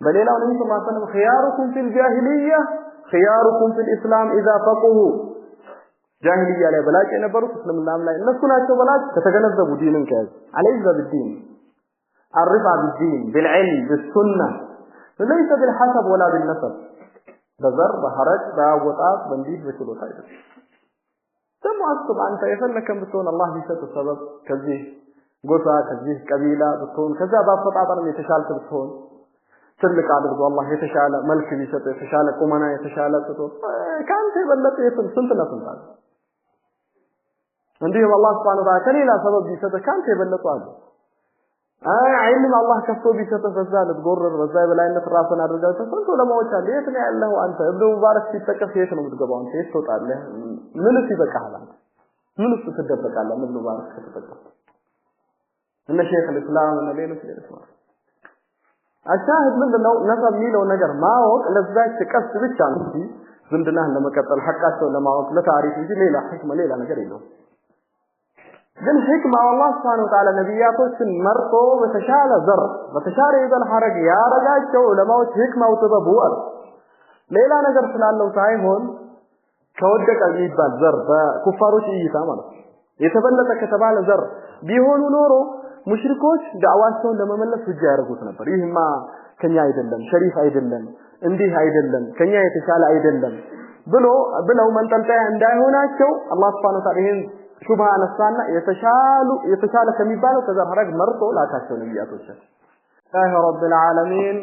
በሌላው ነብዩ ሰለላሁ ዐለይሂ ወሰለም خياركم في الجاهليه خياركم في الاسلام اذا فقهوا ጃሂልያ ላይ በላጭ የነበሩት እስልምናም ላይ እነሱ ናቸው በላጭ ከተገነዘቡ ዲንን ከያዙ عليذ بالدين الرفع بالدين بالعلم بالسنه ليس بالحسب ولا بالنسب በዘር በሐረግ በአወጣት በእንዲህ በችሎታ አይደለም ደግሞ አስብ አንተ የፈለከም ብትሆን አላህ ቢሰጥ ሰበብ ከዚህ ጎሳ ከዚህ ቀቢላ ብትሆን ከዛ ባፈጣጠርም የተሻልክ ብትሆን ትልቅ አድርጎ አላህ የተሻለ መልክ ቢሰጥ የተሻለ ቁመና የተሻለ ጥቶ ካንተ የበለጠ ስንት ነፍንታል እንዲህ አላህ Subhanahu Wa Ta'ala ከሌላ ሰበብ ቢሰጥ ካንተ የበለጠ አለ አይልም አላህ ከፍቶ ቢሰጥ በዛ ልትጎረር በዛ በላይነት ራስን አድርጋው ተሰንቶ ለማወቅ አለ የት ነው ያለው አንተ እብዱ ሙባረክ ሲተቀፍ የት ነው የምትገባው አንተ የት ትወጣለህ ምንስ ይበቃሃል ምንስ ትደበቃለህ እብዱ ሙባረክ ከተተቀፍ እነ ሼክ الاسلام እና ሌሎች ማለት አሻህድ ምንድነው ነሰብ የሚለው ነገር ማወቅ ለዛች ቀስ ብቻ ነው እንጂ ዝምድናን ለመቀጠል ሐቃቸው ለማወቅ ለታሪክ እንጂ ሌላ ህክማ ሌላ ነገር የለውም ግን ህክማ አላህ Subhanahu Wa Ta'ala ነብያቶችን መርጦ በተሻለ ዘር በተሻለ ይዘል ሐረግ ያረጋቸው ለማዎች ህክማው ተበቡ ሌላ ነገር ስላለው ሳይሆን ከወደቀ ይባል ዘር በኩፋሮች እይታ ማለት የተበለጠ ከተባለ ዘር ቢሆኑ ኖሮ ሙሽሪኮች ዳዕዋቸውን ለመመለስ ህጅ ያደርጉት ነበር ይህማ ከኛ አይደለም ሸሪፍ አይደለም እንዲህ አይደለም ከኛ የተሻለ አይደለም ብለው መንጠልጠያ እንዳይሆናቸው አላህ Subhanahu Wa Ta'ala ይሄን ሹብሃ ነሳና የተሻለ ከሚባለው ከዘር ሐረግ መርጦ ላካቸው ነብያቶች الله رب العالمين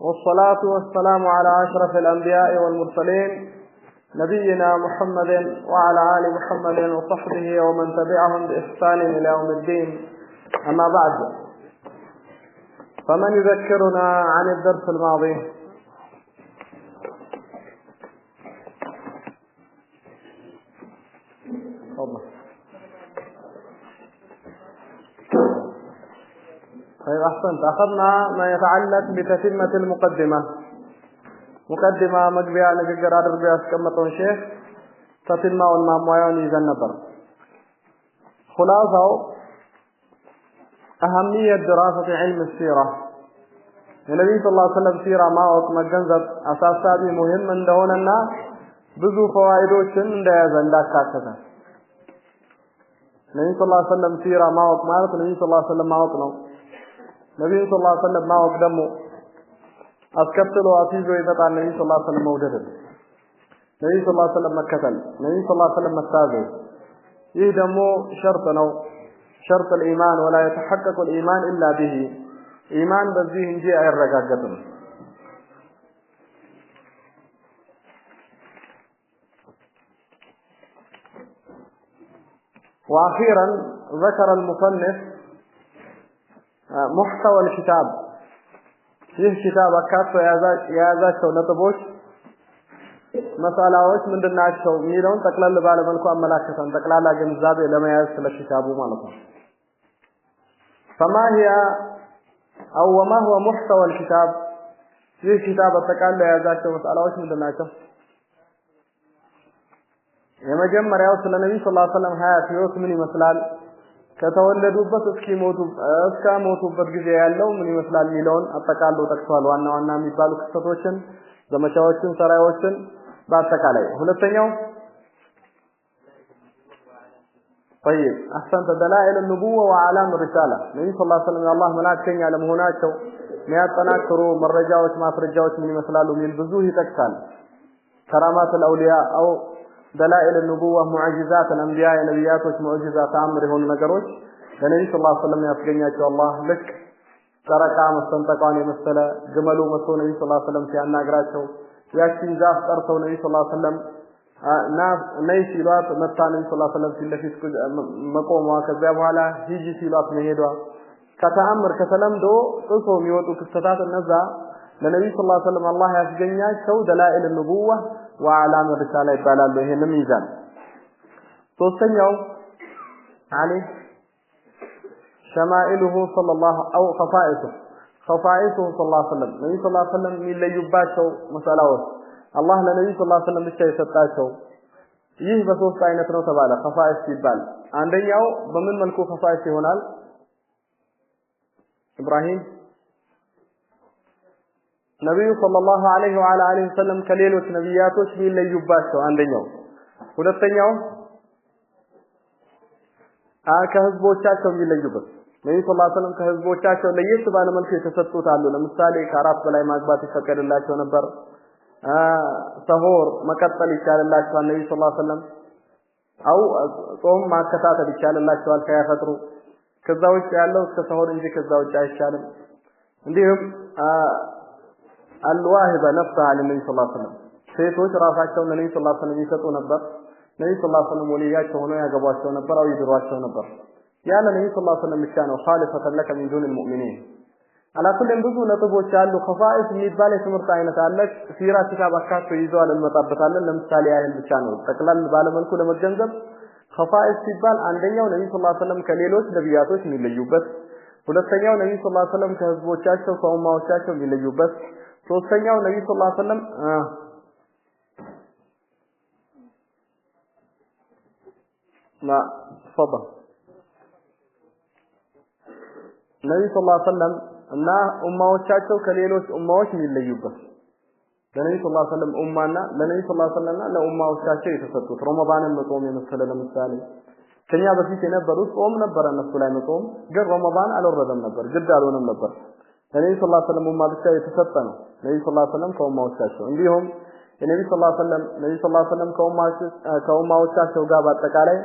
والصلاه والسلام على اشرف الانبياء والمرسلين نبينا محمد وعلى ال محمد وصحبه ومن تبعهم باحسان الى يوم الدين اما بعد فمن يذكرنا عن الدرس الماضي الله طيب احسنت اخذنا ما يتعلق بتتمه المقدمه مقدمه مغبيا ንግግር አድርጎ ያስቀመጠው ሼህ ተትማውን ማሟያውን ይዘን ነበር خلاصه اهميه دراسه علم السيره النبي صلى الله عليه وسلم سيره ማወቅ መገንዘብ አሳሳቢ ሙሂም እንደሆነና ብዙ ፈዋይዶችን እንደያዘ እንዳካተተ ነብዩ ሰለላሁ ዐለይሂ ወሰለም ሲራ ማወቅ ማለት ነብዩ ሰለላሁ ዐለይሂ ወሰለም ማወቅ ነው ነብዩ ሰለላሁ ዐለይሂ ወሰለም ማወቅ ደግሞ አስከትሎ አትይዞ ይመጣል ነብዩ ሰለላሁ ዐለይሂ ወሰለም መውደድ ነብዩ ሰለላሁ ዐለይሂ ወሰለም መከተል ነብዩ ሰለላሁ ዐለይሂ ወሰለም መታዘዝ ይህ ደግሞ ሸርጥ ነው ሸርጥ الإيمان ولا يتحقق الإيمان إلا به ኢማን በዚህ እንጂ አይረጋገጥም واخيرا ذكر المصنف محتوى الكتاب ይህ ኪታብ አካቶ ያዛቸው ነጥቦች መሳላዎች ምንድናቸው የሚለውን ጠቅላላ ባለ መልኩ አመላከተን ጠቅላላ ግንዛቤ ለመያዝ ስለ ኪታቡ ማለት ነው فما هي او وما هو محتوى الكتاب ይህ ኪታብ አጠቃላይ ያዛቸው መሳላዎች ምንድናቸው የመጀመሪያው ስለ ነብዩ ሰለላሁ ዐለይሂ ወሰለም ሀያት ህይወት ምን ይመስላል ከተወለዱበት እስከ ሞቱበት ጊዜ ያለው ምን ይመስላል ሚለውን አጠቃሎ ተከቷል ዋና ዋና የሚባሉ ክስተቶችን ዘመቻዎችን ሰራዮችን በአጠቃላይ ሁለተኛው طيب احسنت دلائل النبوه وعلام الرساله ነብዩ ሰለላሁ ዐለይሂ ወሰለም የአላህ መላእክተኛ ለመሆናቸው የሚያጠናክሩ መረጃዎች ማስረጃዎች ምን ይመስላሉ ሚል ብዙ ይጠቅሳል كرامات الاولياء او دلائل النبوة معجزات الانبياء نبياتوች معجزات ተአምር የሆኑ ነገሮች ለነብዩ ሰለላሁ ዐለይሂ ወሰለም ያስገኛቸው አላህ ልክ ጨረቃ መሰንጠቋን የመሰለ ግመሉ መጥቶ ነብዩ ሰለላሁ ዐለይሂ ወሰለም ሲያናግራቸው ያቺን ዛፍ ጠርተው ነብዩ ሰለላሁ ዐለይሂ ወሰለም ነይ ሲሏት መጣ ነብዩ ሰለላሁ ዐለይሂ ወሰለም ሲለፊት መቆሟ ከዚያ በኋላ ሂጂ ሲሏት መሄዷ ከተአምር ከተለምዶ ጥሶ የሚወጡ ክስተታት እነዛ ለነብዩ ሰለላሁ ዐለይሂ ወሰለም አላህ ያስገኛቸው دلائل النبوة وعلام الرسالة ይባላሉ ይሄንም ይዛል ሶስተኛው علي شمائله صلى الله او خصائصه صلى الله عليه وسلم ነብዩ ሰለላሁ ዐለይሂ ወሰለም የሚለዩባቸው መሰላዎች አላህ ለነብዩ ሰለላሁ ዐለይሂ ወሰለም ብቻ የሰጣቸው ይህ በሶስት አይነት ነው ተባለ خصائص ይባል አንደኛው በምን መልኩ خصائص ይሆናል ኢብራሂም ነብዩ ሰለላሁ ዐለይሂ ወሰለም ከሌሎች ነብያቶች ሊለዩባቸው አንደኛው ሁለተኛው ከህዝቦቻቸው ሊለዩበት ነብዩ ሰለላሁ ዐለይሂ ወሰለም ከህዝቦቻቸው ለየት ባለ መልኩ የተሰጡት አሉ ለምሳሌ ከአራት በላይ ማግባት ይፈቀድላቸው ነበር ሰሆር መቀጠል ይቻላልላቸዋል ነብዩ ሰለላሁ ዐለይሂ ወሰለም አው ጾም ማከታተል ይቻላልላቸዋል ሳያፈጥሩ ከዛ ውጭ ያለው እስከ ሰሆር እንጂ ከዛ ውጭ አይቻልም እንዲሁም አልዋሂበ ነፍሰሃ ለነብዩ ሰለላሁ ዐለይሂ ወሰለም ሴቶች ራሳቸውን ለነብዩ ሰለላሁ ዐለይሂ ወሰለም ይሰጡ ነበር ነብዩ ሰለላሁ ዐለይሂ ወሰለም ወሊያቸው ሆነው ያገቧቸው ነበር አው ይድሯቸው ነበር ያለ ነብዩ ሰለላሁ ዐለይሂ ወሰለም ብቻ ነው ኻሊፈተን ለከ ሚን ዱን المؤمنين على كل ብዙ ነጥቦች አሉ ኸፋኢስ የሚባል የትምህርት አይነት አለ ሲራ ኪታብ አካቶ ይዟል እንመጣበታለን ለምሳሌ ያህል ብቻ ነው ጠቅላላ ባለ መልኩ ለመገንዘብ ኸፋኢስ ሲባል አንደኛው ነብዩ ሰለላሁ ዐለይሂ ወሰለም ከሌሎች ነብያቶች የሚለዩበት ሁለተኛው ነብዩ ሰለላሁ ዐለይሂ ወሰለም ከህዝቦቻቸው ከኡማዎቻቸው የሚለዩበት ሶስተኛው ነብዩ ሰለላሁ ዐለይሂ ወሰለም ተፈضل ነብዩ ሰለላሁ ዐለይሂ ወሰለም እና ኡማዎቻቸው ከሌሎች ኡማዎች የሚለዩበት ለነብዩ ሰለላሁ ዐለይሂ ወሰለም ኡማና ለነብዩ ሰለላሁ ዐለይሂ ወሰለም እና ለኡማዎቻቸው የተሰጡት ረመዳንን መጾም የመሰለ ለምሳሌ ከኛ በፊት የነበሩት ጾም ነበር እነሱ ላይ መጾም ግን ረመዳን አልወረደም ነበር ግድ አልሆነም ነበር ለነብዩ ሰለላሁ ዐለይሂ ወሰለም ኡማ ብቻ የተሰጠ ነው ነብዩ ሰለላሁ ዐለይሂ ወሰለም ከኡማዎቻቸው እንዲሁም የነብዩ ሰለላሁ ዐለይሂ ወሰለም ነብዩ ሰለላሁ ዐለይሂ ወሰለም ከኡማዎቻቸው ጋር በአጠቃላይ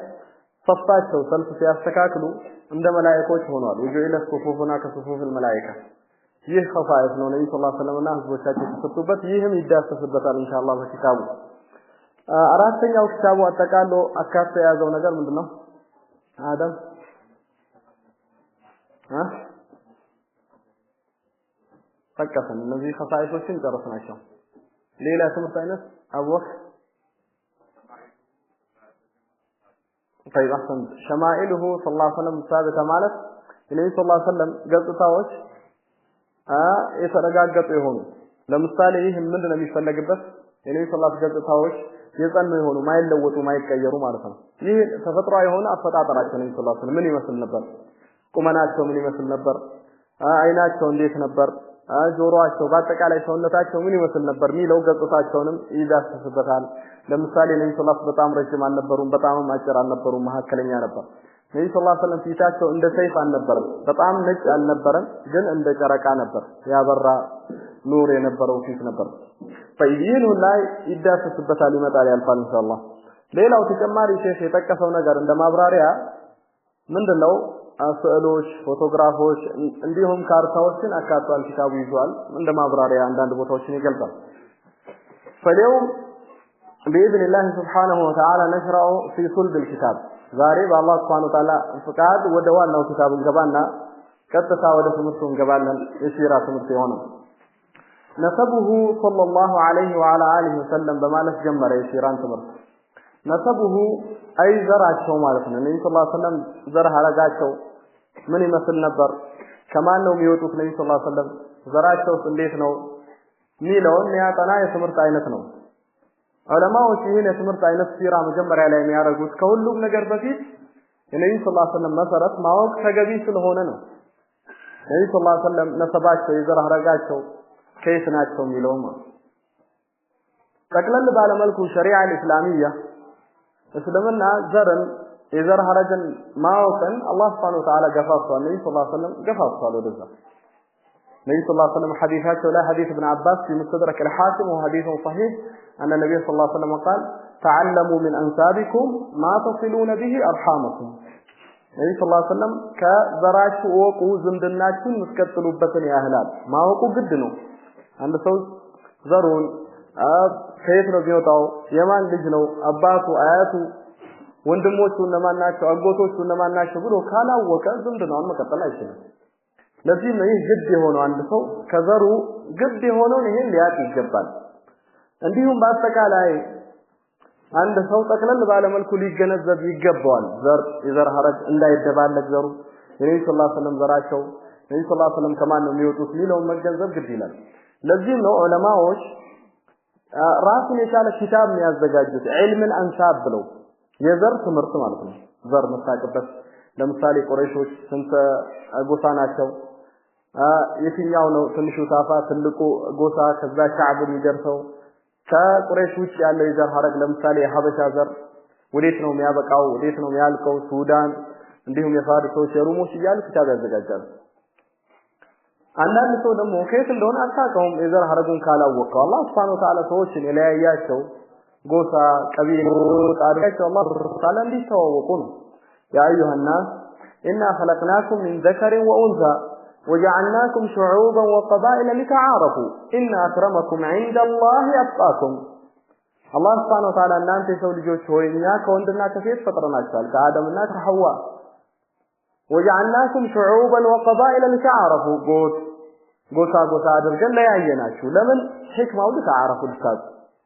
صفاቸው ሰልፍ ሲያስተካክሉ እንደ መላእክቶች ሆኗል ወጀኢለ ሱፉፉና ከሱፉፍ الملائكه ይህ ኸፋኢስ ነው ነብዩ ሰለላሁ ዐለይሂ ወሰለም እና ህዝቦቻቸው ተሰጡበት ይህም ይዳሰስበታል ኢንሻአላህ በኪታቡ አራተኛው ኪታቡ አጠቃሎ አካቶ የያዘው ነገር ምንድነው አደም ተከፈን እነዚህ ኸፋኢሶችን ጨረስናቸው ሌላ ትምህርት አይነት አብወክ طيب احسن شمائله صلى الله عليه وسلم ثابته ማለት النبي صلى الله عليه وسلم ገጽታዎች የተረጋገጡ ይሆኑ ለምሳሌ ይህ ምንድነው የሚፈልግበት የነብዩ ሰለላሁ ዐለይሂ ገጽታዎች የጸኑ ይሆኑ ማይለወጡ ማይቀየሩ ማለት ነው ይህ ተፈጥሯዊ የሆነ አፈጣጠራቸው ነብዩ ሰለላሁ ዐለይሂ ወሰለም ምን ይመስል ነበር ቁመናቸው ምን ይመስል ነበር አይናቸው እንዴት ነበር ጆሮአቸው በአጠቃላይ ሰውነታቸው ምን ይመስል ነበር ሚለው ገጽታቸውንም ይዳስስበታል ለምሳሌ ነብዩ ሰለላሁ ዐለይሂ በጣም ረጅም አልነበሩም በጣም አጭር አልነበሩም መካከለኛ ነበር ነብዩ ሰለላሁ ዐለይሂ ወሰለም ፊታቸው እንደ ሰይፍ አልነበረም በጣም ነጭ አልነበረም ግን እንደ ጨረቃ ነበር ያበራ ኑር የነበረው ፊት ነበር ፈይዲኑ ላይ ይዳስስበታል ይመጣል ያልፋል ኢንሻአላህ ሌላው ተጨማሪ ሼህ የጠቀሰው ነገር እንደ ማብራሪያ ምንድነው ስዕሎች ፎቶግራፎች እንዲሁም ካርታዎችን አካቷል ኪታቡ ይዟል እንደ ማብራሪያ አንዳንድ ቦታዎችን ይገልጻል فاليوم باذن الله سبحانه وتعالى نشرع في صلب الكتاب ዛሬ በአላህ Subhanahu Wa Ta'ala ፍቃድ ወደ ዋናው ኪታብ እንገባና ቀጥታ ወደ ትምህርቱ እንገባለን የሲራ ትምህርት ይሆናል ነሰቡሁ ሰለላሁ ዐለይሂ ወዐላ አሊሂ ወሰለም በማለት ጀመረ የሲራን ትምህርት ነሰቡሁ አይ ዘራቸው ማለት ነው ነብዩ ሰለላሁ ዐለይሂ ወሰለም ዘር ሐረጋቸው ምን ይመስል ነበር ከማን ነው የሚወጡት ነብዩ ሰለላሁ ዐለይሂ ወሰለም ዘራቸው እንዴት ነው ሚለውን ያጠና የትምህርት አይነት ነው ዑለማዎች ይህን የትምህርት አይነት ሲራ መጀመሪያ ላይ የሚያደርጉት ከሁሉም ነገር በፊት የነብዩ ሰለላሁ ዐለይሂ ወሰለም መሰረት ማወቅ ተገቢ ስለሆነ ነው ነብዩ ሰለላሁ ዐለይሂ ወሰለም ነሰባቸው የዘር ሐረጋቸው ከየት ናቸው የሚለው ጠቅለል ባለ መልኩ ሸሪዓ እስላሚያ እስልምና ዘርን የዘር ሐረግን ማወቅን አላህ Subhanahu Wa Ta'ala ገፋፍቷል ነብዩ ሰለላሁ ዐለይሂ ወሰለም ገፋፍቷል ወደዛ ነብዩ ሰለላሁ ዐለይሂ ወሰለም ሐዲሳቸው ላይ ሐዲስ ኢብኑ አባስ في مستدرك الحاكم وحديث صحيح أن النبي صلى الله عليه وسلم قال تعلموا من أنسابكم ما تصلون به أرحامكم ነብዩ ሰለላሁ ዐለይሂ ወሰለም ከዘራችሁ ወቁ ዝምድናችሁን መስከተሉበትን ያህላል ማወቁ ግድ ነው አንድ ሰው ዘሩን ከየት ነው ቢወጣው የማን ልጅ ነው አባቱ አያቱ ወንድሞቹ እነማን ናቸው አጎቶቹ እነማን ናቸው ብሎ ካላወቀ ዝምድናውን መቀጠል አይችልም ለዚህ ነው ይህ ግድ የሆነው አንድ ሰው ከዘሩ ግድ የሆነው ይሄን ሊያቅ ይገባል እንዲሁም በአጠቃላይ አንድ ሰው ጠቅለል ባለ መልኩ ሊገነዘብ ይገባዋል ዘር የዘር ሐረግ እንዳይደባለቅ ዘሩ የነብዩ ሰለላሁ ዐለይሂ ወሰለም ዘራቸው ነብዩ ሰለላሁ ዐለይሂ ወሰለም ከማን ነው የሚወጡት ሚለው መገንዘብ ግድ ይላል ለዚህ ነው ዑለማዎች ራሱን የቻለ ኪታብ የሚያዘጋጁት ዒልምን አንሳብ ብለው የዘር ትምህርት ማለት ነው ዘር መታቀበት ለምሳሌ ቁረይሾች ስንት ጎሳ ናቸው የትኛው ነው ትንሹ ታፋ ትልቁ ጎሳ ከዛ ሻዕብ የሚደርሰው ከቁረይሽ ውጭ ያለው የዘር ሐረግ ለምሳሌ የሐበሻ ዘር ወዴት ነው የሚያበቃው ወዴት ነው የሚያልቀው ሱዳን እንዲሁም የፋሪሶች የሩሞች እያሉ ክታብ ያዘጋጃሉ አንዳንድ ሰው ደግሞ ከየት እንደሆነ አታውቀውም የዘር ሐረጉን ካላወቀው አላህ Subhanahu Wa Ta'ala ሰዎችን የለያያቸው ጎሳ ቀቢላ አድርጋቸው አላህ ታላ እንዲተዋወቁ ነው ያ አዩሃ الناس إنا خلقناكم من ذكر وأنثى وجعلناكم شعوبا وقبائل لتعارفوا إن أكرمكم عند الله أتقاكم الله سبحانه وتعالى እናንተ የሰው ልጆች ሆይ እኛ ከወንድና ከሴት ፈጥረናችኋል ከአደምና ከሐዋ وجعلناكم شعوبا وقبائل لتعارفوا ጎሳ አድርገን ለያየናችሁ ለምን ህክማው ለተዓረፉ ልታዝ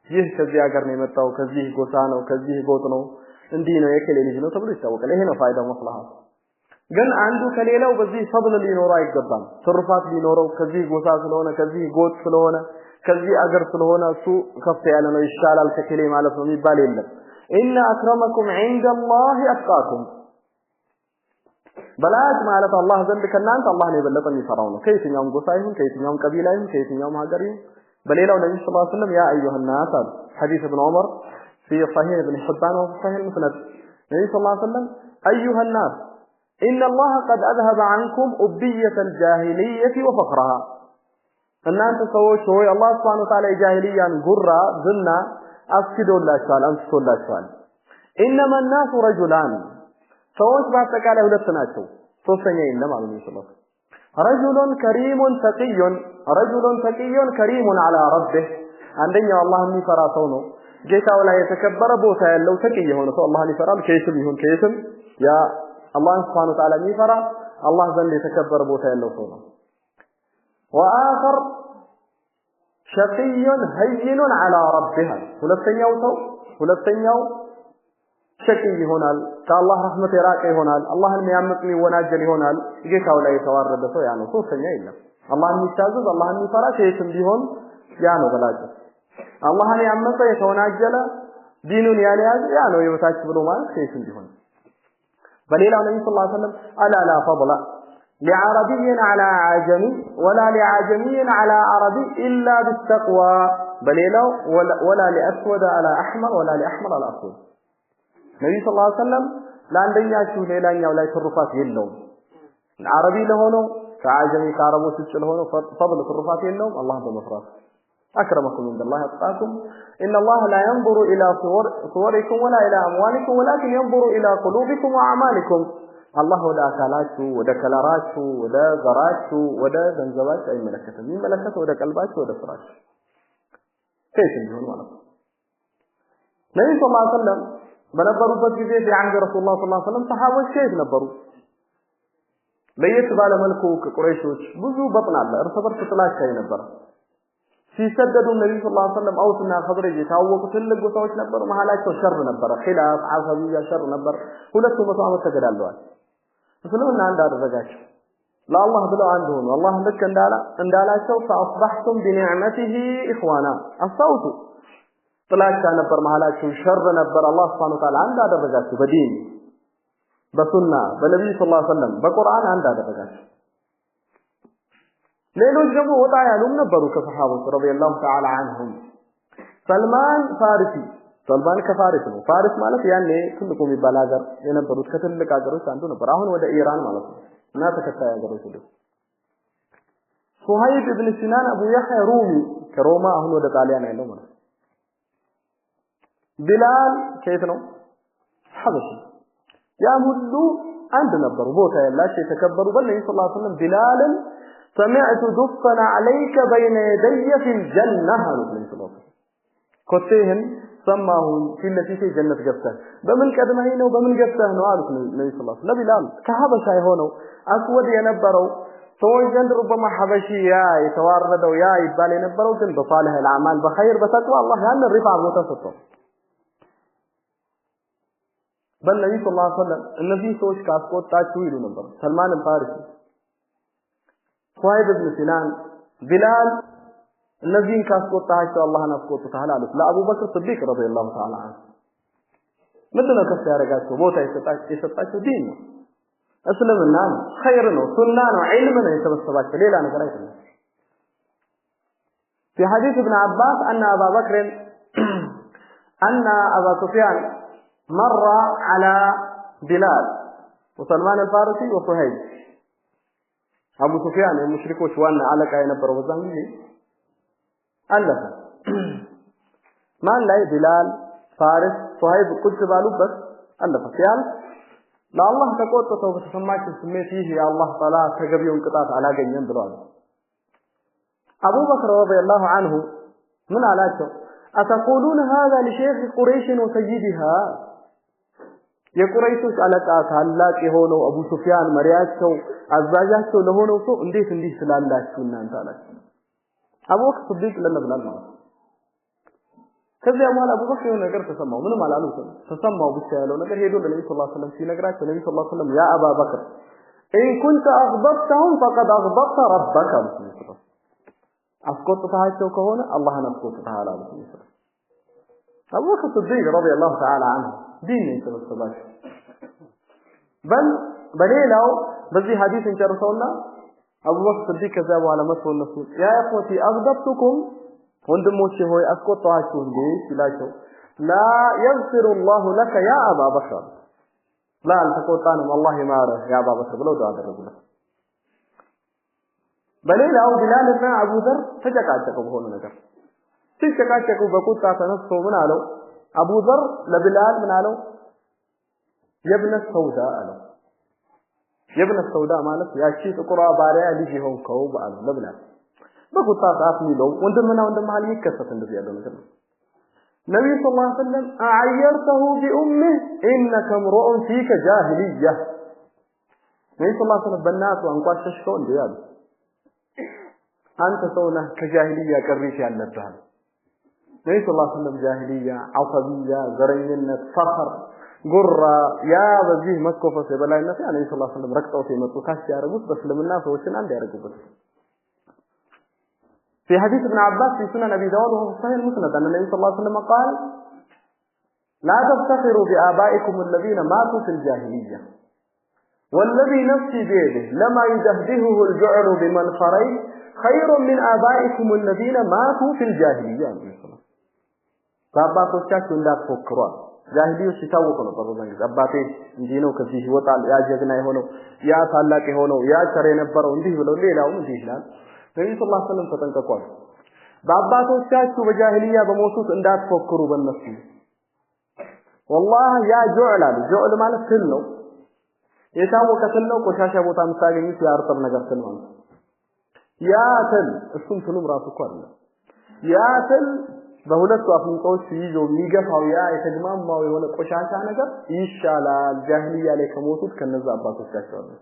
ይህ ከዚህ ሀገር ነው የመጣው ከዚህ ጎሳ ነው ከዚህ ጎጥ ነው እንዲህ ነው የከሌ ልጅ ነው ተብሎ ይታወቃል ይሄ ነው ፋይዳው መስላሃ ግን አንዱ ከሌላው በዚህ ፈضل ሊኖረው አይገባም ትርፋት ሊኖረው ከዚህ ጎሳ ስለሆነ ከዚህ ጎጥ ስለሆነ ከዚህ አገር ስለሆነ እሱ ከፍ ያለ ነው ይሻላል ከከሌ ማለት ነው የሚባል የለም ኢነ አክረመኩም عند الله አጥቃኩም በላጭ ማለት አላህ ዘንድ ከናንተ አላህ ነው የበለጠ የሚፈራው ነው ከየትኛውም ጎሳ ይሁን ከየትኛውም ቀቢላ ይሁን ከየትኛውም ሀገር ይሁን በሌላው ነብዩ ሰለላሁ ዐለይሂ ወሰለም ያ አዩሃ الناس حديث ابن عمر في صحيح ابن حبان وفي صحيح المسند ነብዩ ሰለላሁ ዐለይሂ ወሰለም ايها الناس إن الله قد أذهب عنكم أبية الجاهلية وفخرها أن أنت سويت هو الله سبحانه وتعالى جاهليا قرى ذنا أفسدوا الله سؤال أنفسوا الله سؤال إنما الناس رجلان سويت بعد تقال أولادتناتو صوصني إنما عليه الصلاة رجل كريم تقي كريم على ربه عندنا الله أني فراسونه جيتا ولا يتكبر بوتا لو تقي هنا الله أني فرام كيسم يهون كيسم يا الله سبحانه وتعالى ميفرا الله ذل يتكبر بوتا يلو صونا وآخر شقي هين على ربها ሁለተኛው شقي ይሆናል ከአላህ ረህመት የራቀ ይሆናል አላህን የሚያምጽ ወናጀል ይሆናል ጌታው ላይ የተዋረደ ሰው ያ ነው ሶስተኛ የለም አላህን የሚታዘዝ አላህን የሚፈራ ከየትም ቢሆን ያ ነው በላጭ አላህን ያመጸ የተወናጀለ ዲኑን ያለያዝ ያ ነው የበታች ብሎ ማለት ከየትም ቢሆን فليلا النبي صلى الله عليه وسلم ألا لا فضل لعربي على عجمي ولا لعجمي على عربي إلا بالتقوى بليلا ولا لأسود على أحمر ولا لأحمر على أسود النبي صلى الله عليه وسلم لا عندنا شو ليلا ولا يترفات يلهم العربي لهونه كعجمي كعربو سجل لهونه فضل ترفات يلهم الله بمفرات أكرمكم عند الله أتقاكم إن الله لا ينظر إلى صوركم ولا إلى أموالكم ولكن ينظر إلى قلوبكم وأعمالكم الله ودا أكلاته ودا كلاراته ودا غراته ودا زنزبات أي ملكة من ملكة ودا قلباته ودا فراش كيف يجون وانا النبي صلى الله عليه وسلم بنبروا بجزء في عهد رسول الله صلى الله عليه وسلم صحابة كيف نبروا ليس بالا ملكو كقريشوش بزو بطن الله ارتبط تطلاش كي نبرا ሲሰደዱ ነብዩ ሰለላሁ ዐለይሂ ወሰለም አውስና ኸድረጅ የታወቁ ትልቅ ጎሳዎች ነበሩ መሐላቸው ሸር ነበር ኺላፍ አሰብያ ሸር ነበር ሁለቱ መቶ ዓመት ተገዳለዋል ስለምን አንድ አደረጋቸው ለአላህ ብለው አንድ ሆኑ አላህ ልክ እንዳላቸው فاصبحتم بنعمته اخوانا አስተውቱ ጥላቻ ነበር መሐላቸው ሸር ነበር አላህ Subhanahu Wa Ta'ala አንድ አደረጋቸው በዲን በሱና በነብዩ ሰለላሁ ዐለይሂ ወሰለም በቁርአን አንድ አደረጋቸው ሌሎች ደግሞ ወጣ ያሉም ነበሩ ከሰሃቦች ረዲየላሁ ተዓላ عنهم ሰልማን ከፋሪስ ነው ፋሪስ ማለት ያኔ ትልቁ የሚባል ሀገር የነበሩት ከትልቅ ሀገሮች አንዱ ነበር አሁን ወደ ኢራን ማለት ነው እና ተከታይ ሀገሮች ሁሉ ሱሀይብ ኢብኑ ሲናን አቡ ያህያ ሩሚ ከሮማ አሁን ወደ ጣሊያን ያለው ማለት ቢላል ከየት ነው ሐበሽ ያ ሁሉ አንድ ነበሩ ቦታ ያላቸው የተከበሩ በነብዩ ሰለላሁ ዐለይሂ ወሰለም ቢላልን سمعت دفن عليك بين يدي في الجنة كتيهن سماه في التي في جنة جبته بمن قدمه ነው በምን ገብተህ ነው አሉት ነብዩ ሰለላሁ ዐለይሂ ወሰለም ከሐበሻ የሆነው አስወድ የነበረው ሰዎች ዘንድ ربما ሐበሺ ያ የተዋረደው ያ ይባል የነበረው ግን በሷሊህ الأعمال بخير በተቅዋ አላህ ያን ሪፋ ቦታ ሰጥቷል በነብዩ ሰለላሁ ዐለይሂ ወሰለም እነዚህ ሰዎች ካስቆጣችሁ ይሉ ነበር ሰልማን ፋሪሲ ሱሀይብ ኢብኑ ሲናን ቢላል እነዚህን ካስቆጣቸው አላህን አስቆጥተሃል አሉት ለአቡ በክር ሲዲቅ ረዲየላሁ ተዓላ ዐንሁ ምንድነው ከፍ ያደረጋቸው ቦታ የሰጣቸው ዲን ነው እስልምና ኸይር ነው ሱና ነው ዒልም ነው የተበሰባቸው ሌላ ነገር አይደለም في حديث ابن عباس أن أبا سفيان مر على بلال وسلمان الفارسي وصهيب أبو سفيان المشركون شوانا على كاين بروزان ألف ما لا بلال فارس صهيب قلت بالو بس ألف فيال لا الله تقول تتوب تسمعك سمي فيه يا الله تعالى تجبيون قطعت على جنين دلوقتي أبو بكر رضي الله عنه من علاته أتقولون هذا لشيخ قريش وسيدها የቁረይሾች አለቃ ታላቅ የሆነው አቡ ሱፊያን መሪያቸው አዛዣቸው ለሆነው ሰው እንዴት ስላላችሁ እናንተ አላችሁ አቡ በክር ስዲቅ ለነብላል ማለት ከዚያ በኋላ አቡ በክር የሆነ ነገር ተሰማው ምንም አላሉትም ተሰማው ብቻ ያለው ነገር ሄዶ ለነብዩ ሰለላሁ ዐለይሂ ወሰለም ሲነግራቸው ነብዩ ሰለላሁ ዐለይሂ ወሰለም ያ አባ በክር إن كنت أغضبتهم فقد أغضبت ربك أسقطتها كهون الله نسقطها على رسول أبو بكر الصديق رضي الله تعالى عنه دين يسمى الصباح بل لو بذي حديث إن رسولنا أبو بكر الصديق كذاب على مسه النسول يا إخوتي أغضبتكم وندموشي هو أسقطها شون لا يغفر الله لك يا أبا بكر لا أن تقول والله ما أرى يا أبا بكر بلو دعا الرجل بل لو بلال بن أبو ذر فجكاتكم هون نجر تجكاتكم بقوت تنصوا من علو أبو ذر لبلال من علو يا ابن السوداء علو يا ابن السوداء مالك يا شيء تقرأ بارع ليجي هون كوب علو لبلال بقوت تعرفني لو وندمنا هل يكسر تندبي على مثلا النبي صلى الله عليه وسلم أعيرته بأمه إنك امرؤ فيك جاهلية النبي صلى الله عليه وسلم بنات وأنقاش تشكون ديال أنت سونا كجاهلية كريش على النبهان النبي صلى الله عليه وسلم جاهلية عصبية زرينة فخر قرة يا بزيه مسكوفة سيبلا الناس يعني النبي صلى الله عليه وسلم ركتوا في مطلقاش يارجوس بس لما الناس وشن عندي يارجوس في حديث ابن عباس في سنن أبي داود وهو صحيح المسند أن النبي صلى الله عليه وسلم قال لا تفتخروا بآبائكم الذين ماتوا في الجاهلية والذي نفسي بيده لما يدهده الجعل بمنفرين خير من آبائكم الذين ماتوا في الجاهلية فأباتوቻችሁ እንዳትፎክሩ ጃሂሊዮች ሲታወቁ ነበር በዛን አባቴ እንዲህ ነው ከዚህ ይወጣል ያ ጀግና የሆነው ያ ታላቅ የሆነው ያ ቸር የነበረው እንዲህ ብለው ሌላውም እንዲህ ይላል ነብዩ ሰለላሁ ዐለይሂ ወሰለም ተጠንቀቁ በአባቶቻችሁ በጃሂሊያ በሞቱት እንዳትፎክሩ በእነሱ والله ያ ጁዕል ማለት ትል ነው የታወቀ ትል ነው ቆሻሻ ቦታ የምታገኙት ያርጠብ ነገር ትል ነው ያ ትል እሱም ትሉም ራሱ እኮ አይደለም ያ ትል በሁለቱ አፍንጫዎች ይዞ የሚገፋው ያ የተግማማው የሆነ ቆሻሻ ነገር ይሻላል ጃሂሊያ ላይ ከሞቱት ከነዛ አባቶቻቸው ነው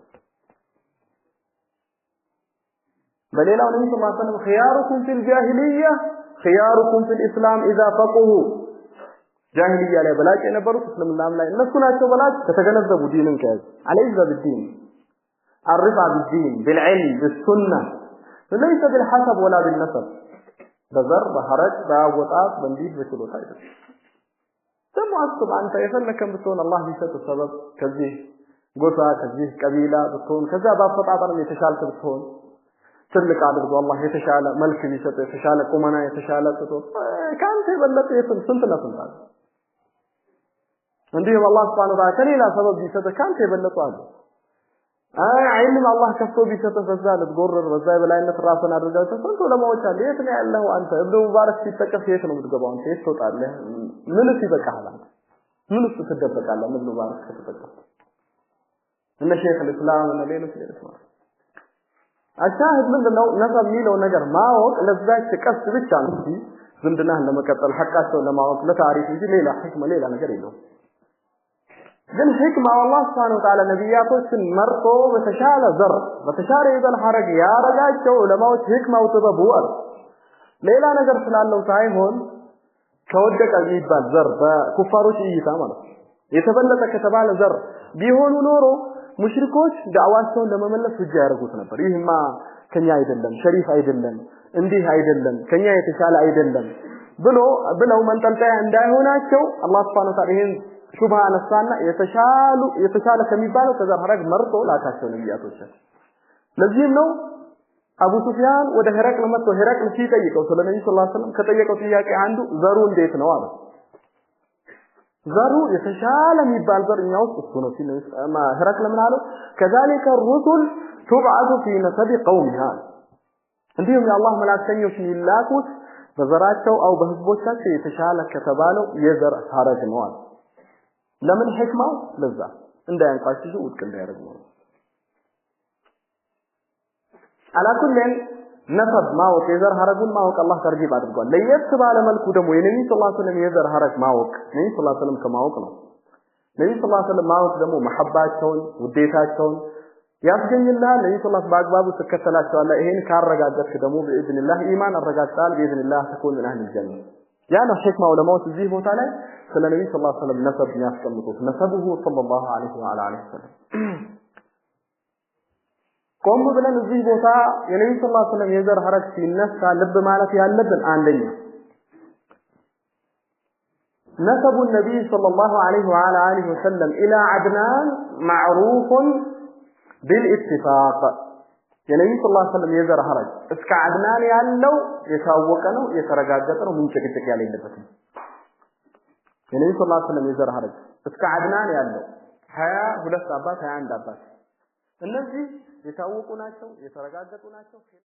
በሌላው ነብዩ ሰለላሁ ዐለይሂ ወሰለም خياركم في الجاهليه خياركم في الاسلام اذا فقهوا ጃሂሊያ ላይ በላጭ የነበሩት እስልምናም ላይ እነሱ ናቸው በላጭ ከተገነዘቡ ዲንን ከያዙ عليك بالدين الرفع بالدين بالعلم بالسنه ليس بالحسب ولا بالنسب بزر بحرج باوطات بنديد بشلوت አይደለም ደግሞ አስብ አንተ የፈለከም ብትሆን አላህ ቢሰጥ ሰበብ ከዚህ ጎሳ ከዚህ ቀቢላ ብትሆን ከዛ ባፈጣጣም የተሻልክ ብትሆን ትልቅ አድርጎ አላህ የተሻለ መልክ ቢሰጥ የተሻለ ቁመና የተሻለ ጥቶ ካንተ በለጠ ስንት ነፍንታል እንዲህ አላህ Subhanahu Wa Ta'ala ከሌላ ሰበብ ቢሰጥ ካንተ በለጠ አለ አይልም አላህ ከፍቶ ቢሰጥ በዛ ለትጎረር በዛ በላይነት ራስን አድርጋቸው ስንት ለማዎች አለ የት ነው ያለው አንተ እብዱ ሙባረክ ሲተቀፍ የት ነው የምትገባው አንተ የት ትወጣለህ ምንስ ይበቃሃል ምንስ ትደበቃለህ ምን ሙባረክ ከተተቀፍ እነ ሼክ الاسلام እና ሌሎች ማለት አሻህድ ምንድነው ነበር የሚለው ነገር ማወቅ ለዛች ተቀስ ብቻ ነው ዝምድናህን ለመቀጠል ሐቃቸውን ለማወቅ ለታሪክ እንጂ ሌላ ህክማ ሌላ ነገር የለውም ግን ህክማ አላህ Subhanahu Wa Ta'ala ነብያቶችን መርጦ በተሻለ ዘር በተሻለ ይዘል ሐረግ ያረጋቸው ለማወቅ ህክማው ጥበቡ አለ ሌላ ነገር ስላለው ሳይሆን ከወደቀ ይባል ዘር በኩፋሮች እይታ ማለት የተበለጠ ከተባለ ዘር ቢሆኑ ኖሮ ሙሽሪኮች ዳዕዋቸውን ለመመለስ እጅ ያደርጉት ነበር ይህማ ከኛ አይደለም ሸሪፍ አይደለም እንዲህ አይደለም ከኛ የተሻለ አይደለም ብለው መንጠልጠያ እንዳይሆናቸው አላህ Subhanahu Wa Ta'ala ይሄን ሹብሃ ነሳና የተሻለ ከሚባለው ከዘር ሐረግ መርጦ ላካቸው ነብያቶች ለዚህም ነው አቡ ሱፊያን ወደ ሄራቅል መጥቶ ሄራቅል ሲጠይቀው ስለ ነብዩ ሰለላሁ ዐለይሂ ወሰለም ከጠየቀው ጥያቄ አንዱ ዘሩ እንዴት ነው አለ ዘሩ የተሻለ የሚባል ዘርኛ ውስጥ እሱ ነው ሲነማ ሄራቅል ምን አለው كذلك الرسل تبعث في نسب قومها እንዲሁም የአላህ መላእክተኞች የሚላኩት በዘራቸው አው በህዝቦቻቸው የተሻለ ከተባለው የዘር ሐረግ ነው አለ ለምን ህክማው ለዛ እንዳያንቋሽሹ ውድቅ እንዳያደርጉ ነው አላኩልን ነሰብ ማወቅ የዘር ሐረጉን ማወቅ አላህ ተርጂብ አድርጓል ለየት ባለ መልኩ ደግሞ የነብዩ ሰለላሁ ዐለይሂ ወሰለም የዘር ሐረግ ማወቅ ነብዩ ሰለላሁ ዐለይሂ ወሰለም ከማወቅ ነው ነብዩ ሰለላሁ ዐለይሂ ወሰለም ማወቅ ደግሞ መሐባቸውን ውዴታቸውን ያስገኝልሃል ነብዩ ሰለላሁ በአግባቡ ተከተላቸዋለህ ይሄን ካረጋገጥክ ደግሞ በኢዝኒላህ ኢማን አረጋግጣል በኢዝኒላህ ተኮን ምን አህል ጀነህ ያ ነው ህክማ ዑለማዎች እዚህ ቦታ ላይ ስለ ነብዩ ሰለላሁ ዐለይሂ ወሰለም ነሰብ ያስቀምጡት ነሰቡሁ ሰለላሁ ዐለይሂ ወሰለም ቆም ብለን እዚህ ቦታ የነብዩ ሰለላሁ ዐለይሂ ወሰለም የዘር ሐረግ ሲነሳ ልብ ማለት ያለብን አንደኛ نسب النبي صلى الله عليه وعلى آله وسلم إلى عدنان معروف بالاتفاق የነብዩ ሰለላሁ ዐለይሂ ወሰለም የዘር ሐረግ እስከ አድናን ያለው የታወቀ ነው የተረጋገጠ ነው ምን ጭቅጭቅ ያለበት ነው የነብዩ ሰለላሁ ዐለይሂ ወሰለም የዘር ሐረግ እስከ አድናን ያለው 22 አባት 21 አባት እነዚህ የታወቁ ናቸው የተረጋገጡ ናቸው